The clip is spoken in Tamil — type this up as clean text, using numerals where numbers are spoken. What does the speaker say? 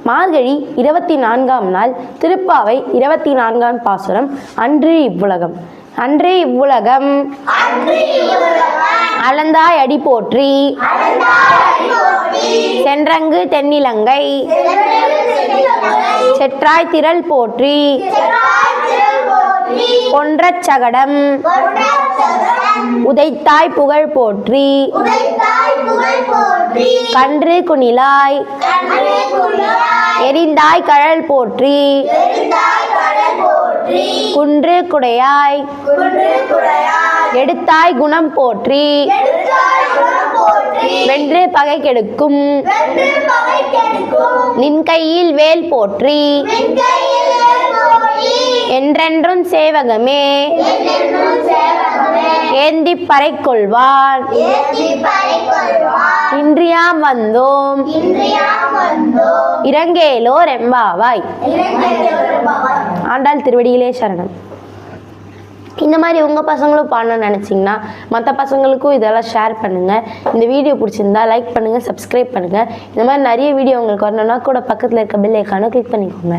மார்கழி 24ஆம் நாள் திருப்பாவை 24ஆம் பாசுரம். அன்று இவ்வுலகம். அன்றே இவ்வுலகம் அளந்தாய் அடி போற்றி, சென்றங்கு தென்னிலங்கை செற்றாய் திரள் போற்றி, ஒன்றச் சகடம் உதைத்தாய் புகழ் போற்றி, கன்று குணிலாய் எரிந்தாய் கழல் போற்றி, குன்று குடையாய் எடுத்தாய் குணம் போற்றி, வென்று பகை கெடுக்கும் நின் கையில் வேல் போற்றி, என்றென்றும் சேவகமே ஏந்தி பறை கொள்வான், இன்றியாம் வந்தோம் இரங்கேலோர் எம்பாவாய். ஆண்டாள் திருவடியிலே சரணம். இந்த மாதிரி உங்கள் பசங்களும் பாடணும்னு நினச்சிங்கன்னா மற்ற பசங்களுக்கும் இதெல்லாம் ஷேர் பண்ணுங்கள். இந்த வீடியோ பிடிச்சிருந்தா லைக் பண்ணுங்கள், சப்ஸ்கிரைப் பண்ணுங்கள். இந்த மாதிரி நிறைய வீடியோ உங்களுக்கு வரணும்னா கூட பக்கத்தில் இருக்க பெல் ஐக்கானை கிளிக் பண்ணிக்கோங்க.